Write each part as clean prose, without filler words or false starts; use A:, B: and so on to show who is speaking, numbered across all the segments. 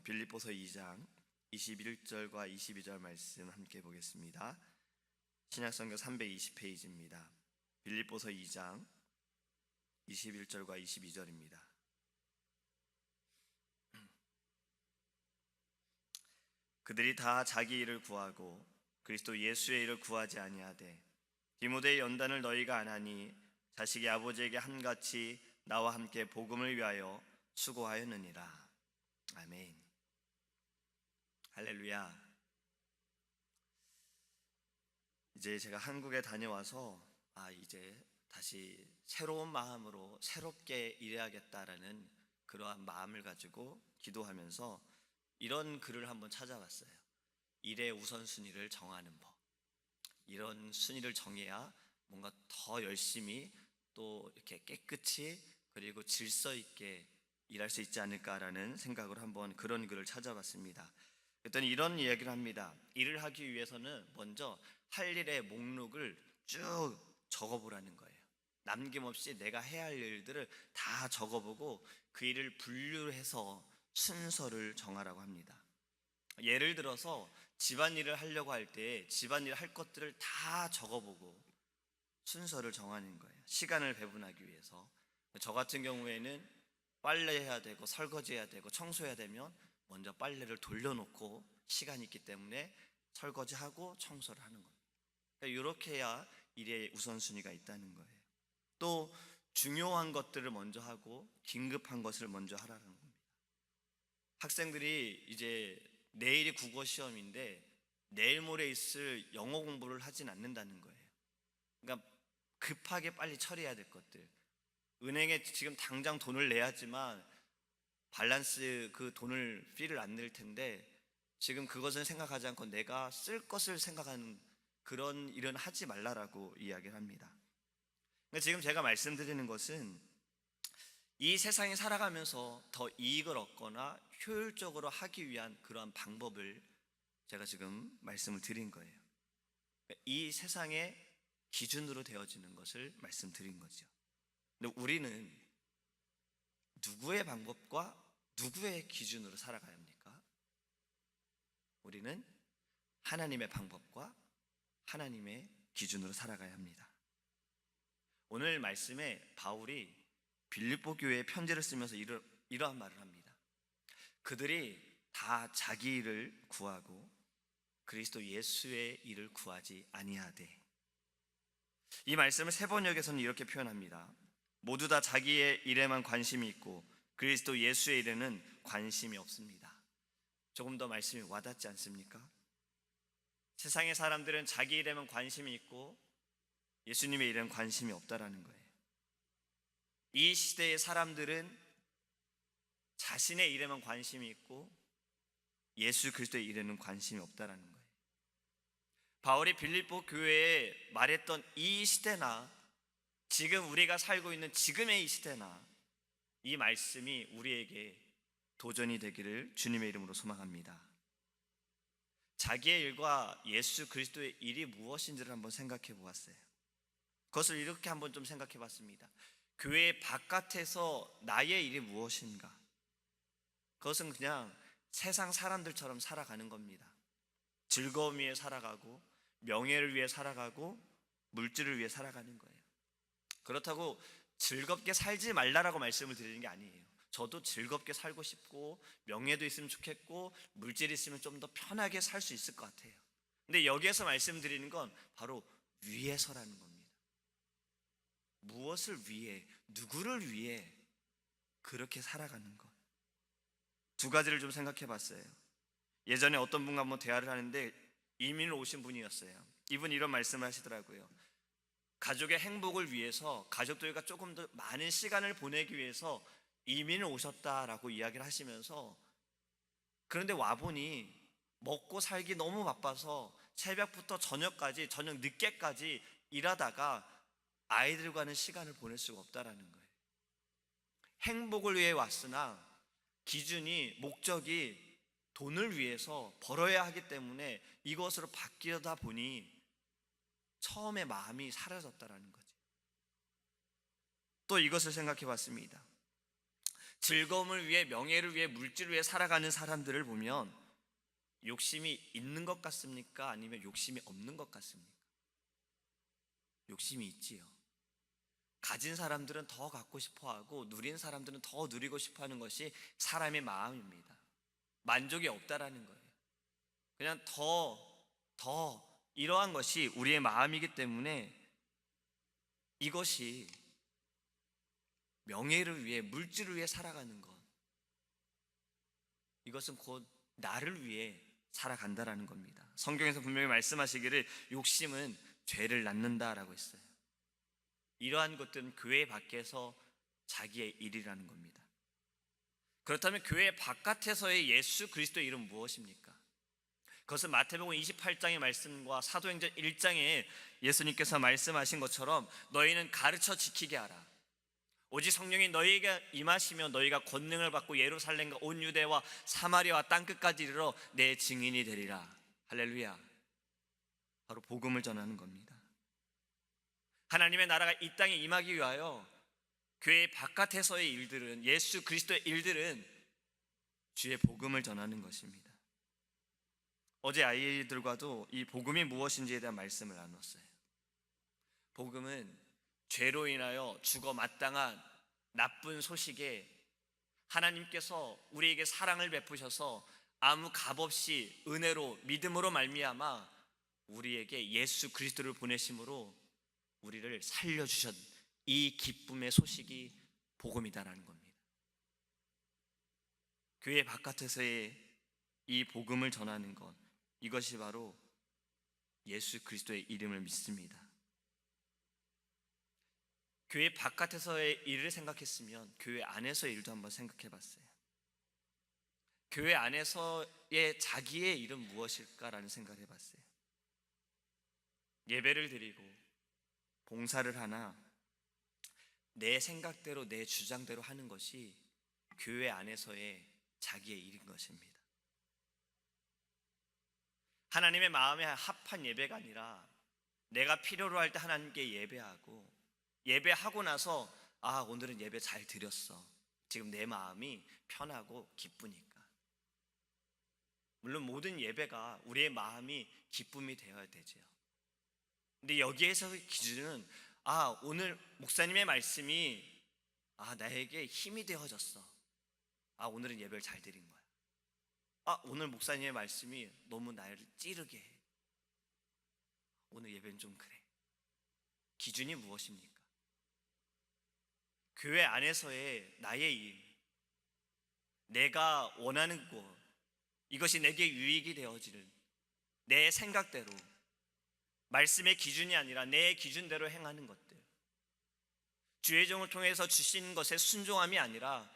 A: 빌립보서 2장 21절과 22절 말씀 함께 보겠습니다. 신약성경 320페이지입니다. 빌립보서 2장 21절과 22절입니다. 그들이 다 자기 일을 구하고 그리스도 예수의 일을 구하지 아니하되 디모데의 연단을 너희가 안 하니 자식이 아버지에게 한같이 나와 함께 복음을 위하여 수고하였느니라. 아멘. 할렐루야. 이제 제가 한국에 다녀와서 이제 다시 새로운 마음으로 새롭게 일해야겠다라는 그러한 마음을 가지고 기도하면서 이런 글을 한번 찾아봤어요. 일의 우선순위를 정하는 법. 이런 순위를 정해야 뭔가 더 열심히 또 이렇게 깨끗이 그리고 질서 있게 일할 수 있지 않을까라는 생각으로 한번 그런 글을 찾아봤습니다. 그랬더니 이런 이야기를 합니다. 일을 하기 위해서는 먼저 할 일의 목록을 쭉 적어보라는 거예요. 남김없이 내가 해야 할 일들을 다 적어보고 그 일을 분류해서 순서를 정하라고 합니다. 예를 들어서 집안일을 하려고 할 때 집안일 할 것들을 다 적어보고 순서를 정하는 거예요. 시간을 배분하기 위해서. 저 같은 경우에는 빨래해야 되고 설거지해야 되고 청소해야 되면 먼저 빨래를 돌려놓고 시간이 있기 때문에 설거지하고 청소를 하는 겁니다. 그러니까 이렇게 해야 일의 우선순위가 있다는 거예요. 또 중요한 것들을 먼저 하고 긴급한 것을 먼저 하라는 겁니다. 학생들이 이제 내일이 국어 시험인데 내일 모레 있을 영어 공부를 하진 않는다는 거예요. 그러니까 급하게 빨리 처리해야 될 것들, 은행에 지금 당장 돈을 내야지만 밸런스 그 돈을 피를 안 낼 텐데 지금 그것을 생각하지 않고 내가 쓸 것을 생각하는 그런 일은 하지 말라라고 이야기를 합니다. 그러니까 지금 제가 말씀드리는 것은 이 세상에 살아가면서 더 이익을 얻거나 효율적으로 하기 위한 그러한 방법을 제가 지금 말씀을 드린 거예요. 이 세상의 기준으로 되어지는 것을 말씀드린 거죠. 근데 우리는 누구의 방법과 누구의 기준으로 살아가야 합니까? 우리는 하나님의 방법과 하나님의 기준으로 살아가야 합니다. 오늘 말씀에 바울이 빌립보 교회에 편지를 쓰면서 이러한 말을 합니다. 그들이 다 자기 일을 구하고 그리스도 예수의 일을 구하지 아니하되. 이 말씀을 세번역에서는 이렇게 표현합니다. 모두 다 자기의 일에만 관심이 있고 그리스도 예수의 일에는 관심이 없습니다. 조금 더 말씀이 와닿지 않습니까? 세상의 사람들은 자기 일에만 관심이 있고 예수님의 일에는 관심이 없다라는 거예요. 이 시대의 사람들은 자신의 일에만 관심이 있고 예수 그리스도의 일에는 관심이 없다라는 거예요. 바울이 빌립보 교회에 말했던 이 시대나 지금 우리가 살고 있는 지금의 이 시대나 이 말씀이 우리에게 도전이 되기를 주님의 이름으로 소망합니다. 자기의 일과 예수 그리스도의 일이 무엇인지를 한번 생각해 보았어요. 그것을 이렇게 한번 좀 생각해 봤습니다. 교회 바깥에서 나의 일이 무엇인가? 그것은 그냥 세상 사람들처럼 살아가는 겁니다. 즐거움 위해 살아가고 명예를 위해 살아가고 물질을 위해 살아가는 거예요. 그렇다고 즐겁게 살지 말라라고 말씀을 드리는 게 아니에요. 저도 즐겁게 살고 싶고 명예도 있으면 좋겠고 물질이 있으면 좀 더 편하게 살 수 있을 것 같아요. 근데 여기에서 말씀드리는 건 바로 위해서라는 겁니다. 무엇을 위해, 누구를 위해 그렇게 살아가는 것. 두 가지를 좀 생각해 봤어요. 예전에 어떤 분과 한번 대화를 하는데 이민을 오신 분이었어요. 이분이 이런 말씀을 하시더라고요. 가족의 행복을 위해서 가족들과 조금 더 많은 시간을 보내기 위해서 이민을 오셨다라고 이야기를 하시면서 그런데 와보니 먹고 살기 너무 바빠서 새벽부터 저녁까지 저녁 늦게까지 일하다가 아이들과는 시간을 보낼 수가 없다라는 거예요. 행복을 위해 왔으나 기준이 목적이 돈을 위해서 벌어야 하기 때문에 이것으로 바뀌다 보니 처음에 마음이 사라졌다라는 거죠. 또 이것을 생각해 봤습니다. 즐거움을 위해, 명예를 위해, 물질을 위해 살아가는 사람들을 보면 욕심이 있는 것 같습니까? 아니면 욕심이 없는 것 같습니까? 욕심이 있지요. 가진 사람들은 더 갖고 싶어 하고 누린 사람들은 더 누리고 싶어 하는 것이 사람의 마음입니다. 만족이 없다라는 거예요. 그냥 더 이러한 것이 우리의 마음이기 때문에 이것이 명예를 위해, 물질을 위해 살아가는 것, 이것은 곧 나를 위해 살아간다라는 겁니다. 성경에서 분명히 말씀하시기를 욕심은 죄를 낳는다라고 했어요. 이러한 것들은 교회 밖에서 자기의 일이라는 겁니다. 그렇다면 교회 바깥에서의 예수 그리스도의 일은 무엇입니까? 그것은 마태복음 28장의 말씀과 사도행전 1장에 예수님께서 말씀하신 것처럼 너희는 가르쳐 지키게 하라. 오직 성령이 너희에게 임하시며 너희가 권능을 받고 예루살렘과 온 유대와 사마리아와 땅끝까지 이르러 내 증인이 되리라. 할렐루야. 바로 복음을 전하는 겁니다. 하나님의 나라가 이 땅에 임하기 위하여 교회 바깥에서의 일들은, 예수 그리스도의 일들은 주의 복음을 전하는 것입니다. 어제 아이들과도 이 복음이 무엇인지에 대한 말씀을 나눴어요. 복음은 죄로 인하여 죽어 마땅한 나쁜 소식에 하나님께서 우리에게 사랑을 베푸셔서 아무 값없이 은혜로 믿음으로 말미암아 우리에게 예수 그리스도를 보내심으로 우리를 살려주신 이 기쁨의 소식이 복음이다라는 겁니다. 교회 바깥에서의 이 복음을 전하는 것, 이것이 바로 예수 그리스도의 이름을 믿습니다. 교회 바깥에서의 일을 생각했으면 교회 안에서의 일도 한번 생각해 봤어요. 교회 안에서의 자기의 일은 무엇일까라는 생각을 해봤어요. 예배를 드리고 봉사를 하나 내 생각대로, 내 주장대로 하는 것이 교회 안에서의 자기의 일인 것입니다. 하나님의 마음에 합한 예배가 아니라 내가 필요로 할 때 하나님께 예배하고, 예배하고 나서 오늘은 예배 잘 드렸어, 지금 내 마음이 편하고 기쁘니까. 물론 모든 예배가 우리의 마음이 기쁨이 되어야 되죠. 근데 여기에서의 기준은 오늘 목사님의 말씀이 나에게 힘이 되어졌어, 오늘은 예배를 잘 드린 거야. 오늘 목사님의 말씀이 너무 나를 찌르게 해, 오늘 예배는 좀 그래. 기준이 무엇입니까? 교회 안에서의 나의 일, 내가 원하는 것, 이것이 내게 유익이 되어지는 내 생각대로, 말씀의 기준이 아니라 내 기준대로 행하는 것들, 주의 종을 통해서 주신 것에 순종함이 아니라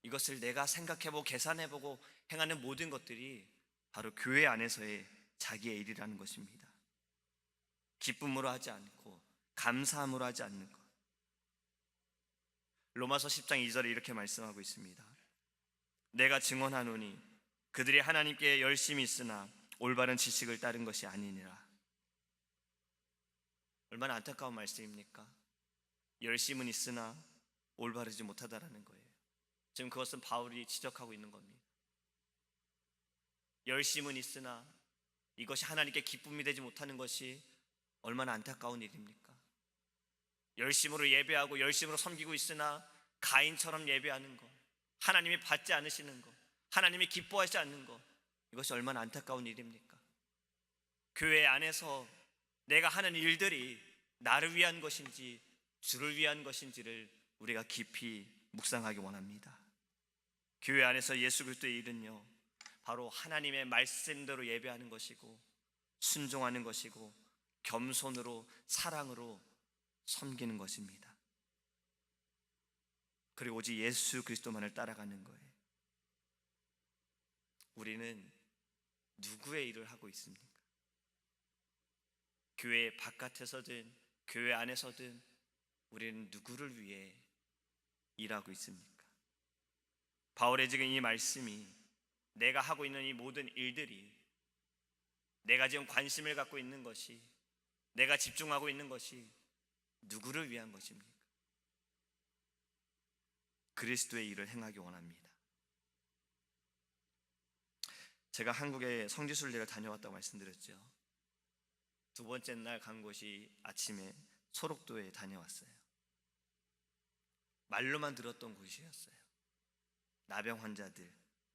A: 이것을 내가 생각해보고 계산해보고 행하는 모든 것들이 바로 교회 안에서의 자기의 일이라는 것입니다. 기쁨으로 하지 않고 감사함으로 하지 않는 것. 로마서 10장 2절에 이렇게 말씀하고 있습니다. 내가 증언하노니 그들이 하나님께 열심히 있으나 올바른 지식을 따른 것이 아니니라. 얼마나 안타까운 말씀입니까? 열심은 있으나 올바르지 못하다라는 거예요. 지금 그것은 바울이 지적하고 있는 겁니다. 열심은 있으나 이것이 하나님께 기쁨이 되지 못하는 것이 얼마나 안타까운 일입니까? 열심으로 예배하고 열심으로 섬기고 있으나 가인처럼 예배하는 것, 하나님이 받지 않으시는 것, 하나님이 기뻐하지 않는 것, 이것이 얼마나 안타까운 일입니까? 교회 안에서 내가 하는 일들이 나를 위한 것인지 주를 위한 것인지를 우리가 깊이 묵상하기 원합니다. 교회 안에서 예수 그리스도의 일은요, 바로 하나님의 말씀대로 예배하는 것이고 순종하는 것이고 겸손으로 사랑으로 섬기는 것입니다. 그리고 오직 예수 그리스도만을 따라가는 거예요. 우리는 누구의 일을 하고 있습니까? 교회 바깥에서든 교회 안에서든 우리는 누구를 위해 일하고 있습니까? 바울의 지금 이 말씀이, 내가 하고 있는 이 모든 일들이, 내가 지금 관심을 갖고 있는 것이, 내가 집중하고 있는 것이 누구를 위한 것입니까? 그리스도의 일을 행하기 원합니다. 제가 한국에 성지순례를 다녀왔다고 말씀드렸죠. 두 번째 날 간 곳이 아침에 소록도에 다녀왔어요. 말로만 들었던 곳이었어요. 나병 환자들,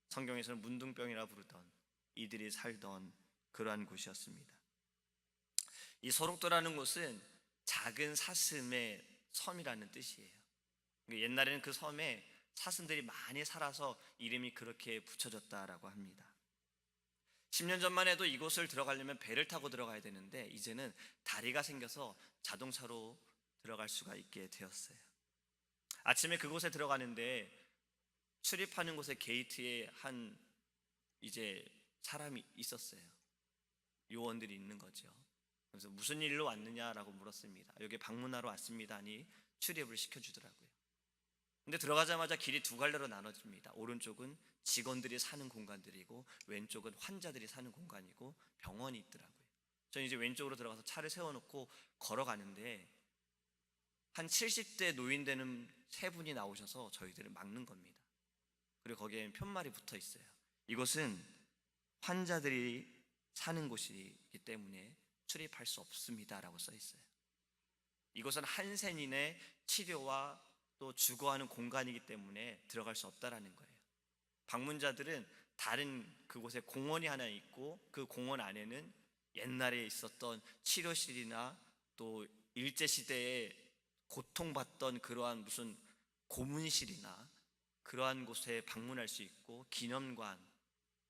A: 성경에서는 문둥병이라 부르던 이들이 살던 그러한 곳이었습니다. 이 소록도라는 곳은 작은 사슴의 섬이라는 뜻이에요. 옛날에는 그 섬에 사슴들이 많이 살아서 이름이 그렇게 붙여졌다라고 합니다. 10년 전만 해도 이곳을 들어가려면 배를 타고 들어가야 되는데 이제는 다리가 생겨서 자동차로 들어갈 수가 있게 되었어요. 아침에 그곳에 들어가는데 출입하는 곳의 게이트에 한 이제 사람이 있었어요. 요원들이 있는 거죠. 그래서 무슨 일로 왔느냐라고 물었습니다. 여기 방문하러 왔습니다 하니 출입을 시켜주더라고요. 근데 들어가자마자 길이 두 갈래로 나눠집니다. 오른쪽은 직원들이 사는 공간들이고 왼쪽은 환자들이 사는 공간이고 병원이 있더라고요. 저는 이제 왼쪽으로 들어가서 차를 세워놓고 걸어가는데 한 70대 노인 되는 세 분이 나오셔서 저희들을 막는 겁니다. 그리고 거기에 편말이 붙어 있어요. 이곳은 환자들이 사는 곳이기 때문에 출입할 수 없습니다 라고 써 있어요. 이곳은 한센인의 치료와 또 주거하는 공간이기 때문에 들어갈 수 없다라는 거예요. 방문자들은 다른 그곳에 공원이 하나 있고 그 공원 안에는 옛날에 있었던 치료실이나 또 일제시대에 고통받던 그러한 무슨 고문실이나 그러한 곳에 방문할 수 있고 기념관,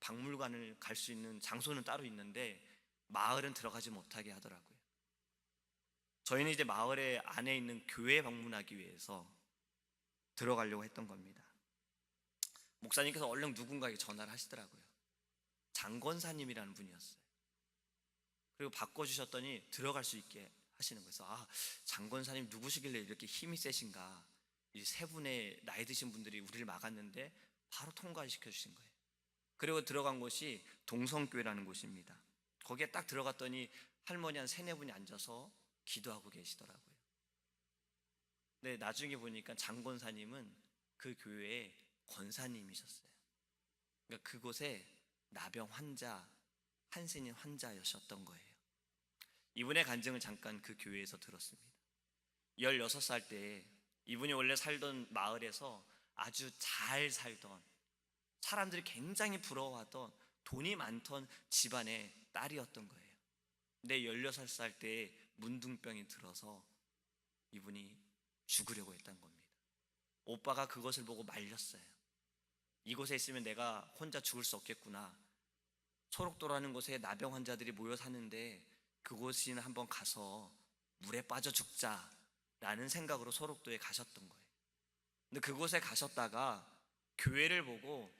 A: 박물관을 갈 수 있는 장소는 따로 있는데 마을은 들어가지 못하게 하더라고요. 저희는 이제 마을의 안에 있는 교회에 방문하기 위해서 들어가려고 했던 겁니다. 목사님께서 얼른 누군가에게 전화를 하시더라고요. 장권사님이라는 분이었어요. 그리고 바꿔주셨더니 들어갈 수 있게 하시는 거예요. 장권사님 누구시길래 이렇게 힘이 세신가. 이 세 분의 나이 드신 분들이 우리를 막았는데 바로 통과시켜 주신 거예요. 그리고 들어간 곳이 동성교회라는 곳입니다. 거기에 딱 들어갔더니 할머니 한 세네 분이 앉아서 기도하고 계시더라고요. 근데 나중에 보니까 장권사님은 그 교회의 권사님이셨어요. 그러니까 그곳에 나병 환자, 한센인 환자였었던 거예요. 이분의 간증을 잠깐 그 교회에서 들었습니다. 16살 때 이분이 원래 살던 마을에서 아주 잘 살던, 사람들이 굉장히 부러워하던 돈이 많던 집안의 딸이었던 거예요. 근데 16살 때 문둥병이 들어서 이분이 죽으려고 했던 겁니다. 오빠가 그것을 보고 말렸어요. 이곳에 있으면 내가 혼자 죽을 수 없겠구나. 소록도라는 곳에 나병 환자들이 모여 사는데 그곳이나 한번 가서 물에 빠져 죽자라는 생각으로 소록도에 가셨던 거예요. 근데 그곳에 가셨다가 교회를 보고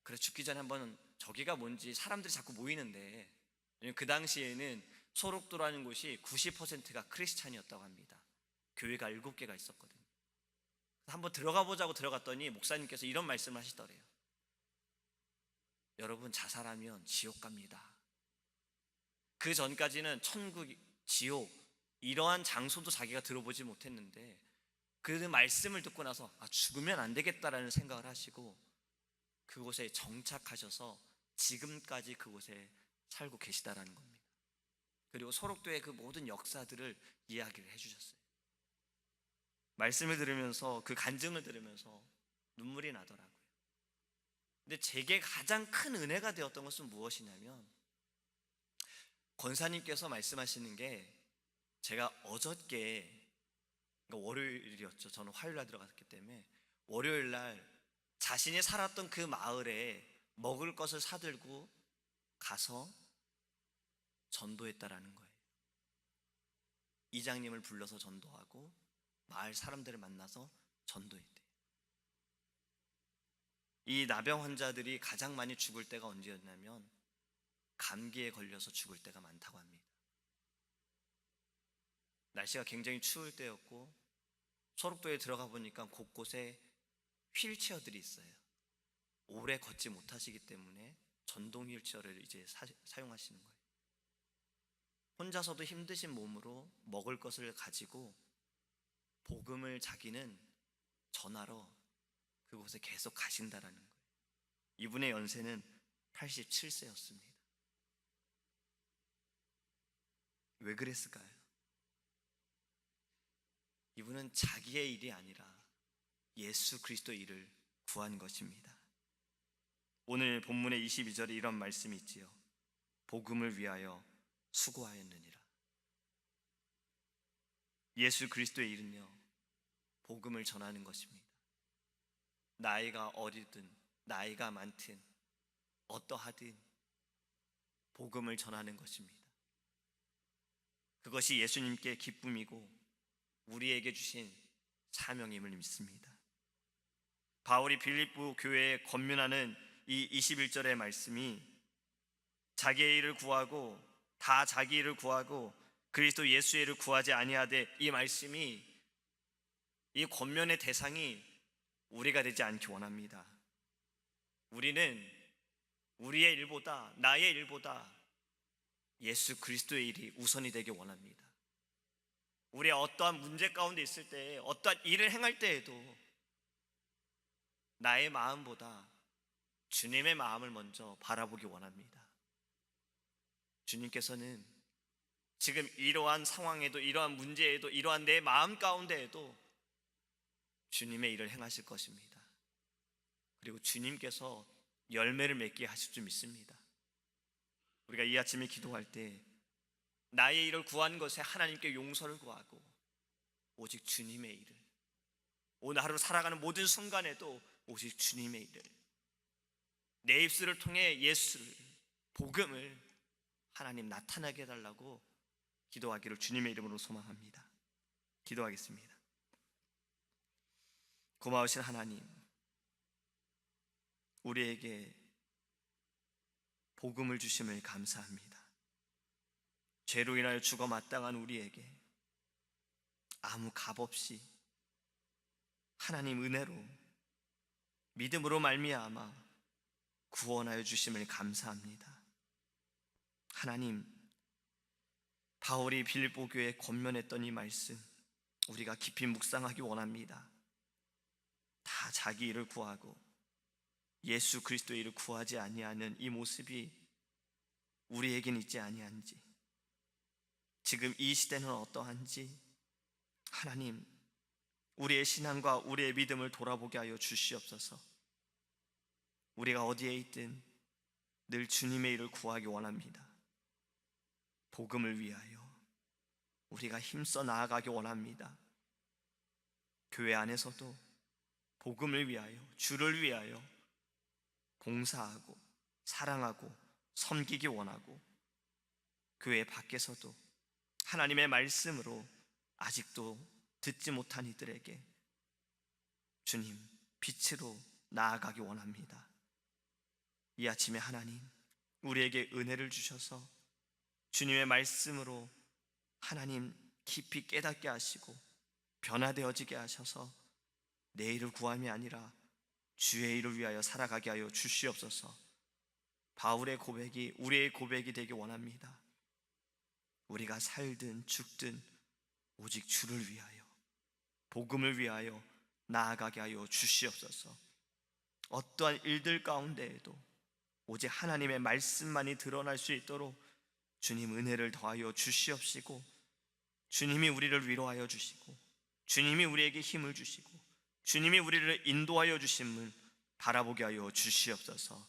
A: 그래 죽기 전에 한번 저기가 뭔지, 사람들이 자꾸 모이는데 그 당시에는 소록도라는 곳이 90%가 크리스찬이었다고 합니다. 교회가 7개가 있었거든요. 한번 들어가 보자고 들어갔더니 목사님께서 이런 말씀을 하시더래요. 여러분, 자살하면 지옥 갑니다. 그 전까지는 천국, 지옥 이러한 장소도 자기가 들어보지 못했는데 그 말씀을 듣고 나서 죽으면 안 되겠다라는 생각을 하시고 그곳에 정착하셔서 지금까지 그곳에 살고 계시다라는 겁니다. 그리고 소록도의 그 모든 역사들을 이야기를 해주셨어요. 말씀을 들으면서, 그 간증을 들으면서 눈물이 나더라고요. 근데 제게 가장 큰 은혜가 되었던 것은 무엇이냐면, 권사님께서 말씀하시는 게, 제가 어저께, 그러니까 월요일이었죠. 저는 화요일날 들어갔기 때문에 월요일날 자신이 살았던 그 마을에 먹을 것을 사들고 가서 전도했다라는 거예요. 이장님을 불러서 전도하고 마을 사람들을 만나서 전도했대요. 이 나병 환자들이 가장 많이 죽을 때가 언제였냐면 감기에 걸려서 죽을 때가 많다고 합니다. 날씨가 굉장히 추울 때였고 소록도에 들어가 보니까 곳곳에 휠체어들이 있어요. 오래 걷지 못하시기 때문에 전동 휠체어를 이제 사용하시는 거예요. 혼자서도 힘드신 몸으로 먹을 것을 가지고 복음을 자기는 전하러 그곳에 계속 가신다라는 거예요. 이분의 연세는 87세였습니다. 왜 그랬을까요? 이분은 자기의 일이 아니라 예수 그리스도의 일을 구한 것입니다. 오늘 본문의 22절에 이런 말씀이 있지요. 복음을 위하여 수고하였느니라. 예수 그리스도의 일은요, 복음을 전하는 것입니다. 나이가 어리든 나이가 많든 어떠하든 복음을 전하는 것입니다. 그것이 예수님께 기쁨이고 우리에게 주신 사명임을 믿습니다. 바울이 빌립보 교회에 권면하는 이 21절의 말씀이 자기의 일을 구하고 다 자기 일을 구하고 그리스도 예수의 일을 구하지 아니하되, 이 말씀이, 이 권면의 대상이 우리가 되지 않기 원합니다. 우리는 우리의 일보다, 나의 일보다 예수 그리스도의 일이 우선이 되길 원합니다. 우리 어떠한 문제 가운데 있을 때, 어떠한 일을 행할 때에도 나의 마음보다 주님의 마음을 먼저 바라보기 원합니다. 주님께서는 지금 이러한 상황에도, 이러한 문제에도, 이러한 내 마음 가운데에도 주님의 일을 행하실 것입니다. 그리고 주님께서 열매를 맺게 하실 줄 믿습니다. 우리가 이 아침에 기도할 때 나의 일을 구한 것에 하나님께 용서를 구하고 오직 주님의 일을, 오늘 하루 살아가는 모든 순간에도 오직 주님의 일을, 내 입술을 통해 예수를, 복음을 하나님 나타나게 해달라고 기도하기를 주님의 이름으로 소망합니다. 기도하겠습니다. 고마우신 하나님, 우리에게 복음을 주심을 감사합니다. 죄로 인하여 죽어 마땅한 우리에게 아무 값없이 하나님 은혜로 믿음으로 말미암아 구원하여 주심을 감사합니다. 하나님, 바울이 빌립보 교회에 권면했던 이 말씀 우리가 깊이 묵상하기 원합니다. 다 자기 일을 구하고 예수 그리스도의 일을 구하지 아니하는 이 모습이 우리에겐 있지 아니한지, 지금 이 시대는 어떠한지 하나님, 우리의 신앙과 우리의 믿음을 돌아보게 하여 주시옵소서. 우리가 어디에 있든 늘 주님의 일을 구하기 원합니다. 복음을 위하여 우리가 힘써 나아가기 원합니다. 교회 안에서도 복음을 위하여, 주를 위하여 봉사하고 사랑하고 섬기기 원하고, 교회 밖에서도 하나님의 말씀으로 아직도 듣지 못한 이들에게 주님 빛으로 나아가기 원합니다. 이 아침에 하나님, 우리에게 은혜를 주셔서 주님의 말씀으로 하나님 깊이 깨닫게 하시고 변화되어지게 하셔서 내 일을 구함이 아니라 주의 일을 위하여 살아가게 하여 주시옵소서. 바울의 고백이 우리의 고백이 되기 원합니다. 우리가 살든 죽든 오직 주를 위하여, 복음을 위하여 나아가게 하여 주시옵소서. 어떠한 일들 가운데에도 오직 하나님의 말씀만이 드러날 수 있도록 주님 은혜를 더하여 주시옵시고, 주님이 우리를 위로하여 주시고, 주님이 우리에게 힘을 주시고, 주님이 우리를 인도하여 주심을 바라보게 하여 주시옵소서.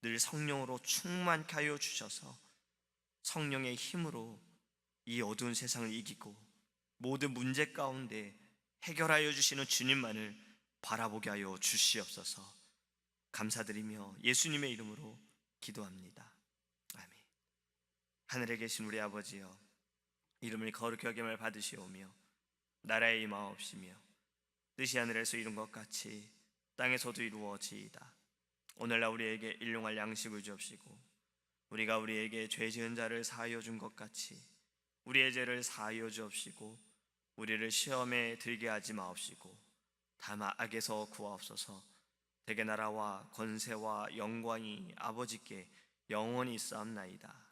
A: 늘 성령으로 충만케 하여 주셔서 성령의 힘으로 이 어두운 세상을 이기고 모든 문제 가운데 해결하여 주시는 주님만을 바라보게 하여 주시옵소서. 감사드리며 예수님의 이름으로 기도합니다. 아멘. 하늘에 계신 우리 아버지여, 이름을 거룩히 여김을 받으시오며 나라의 임하옵시며 뜻이 하늘에서 이룬 것 같이 땅에서도 이루어지이다. 오늘날 우리에게 일용할 양식을 주옵시고 우리가 우리에게 죄 지은 자를 사하여 준 것 같이 우리의 죄를 사하여 주옵시고 우리를 시험에 들게 하지 마옵시고 다만 악에서 구하옵소서. 대개 나라와 권세와 영광이 아버지께 영원히 있사옵나이다.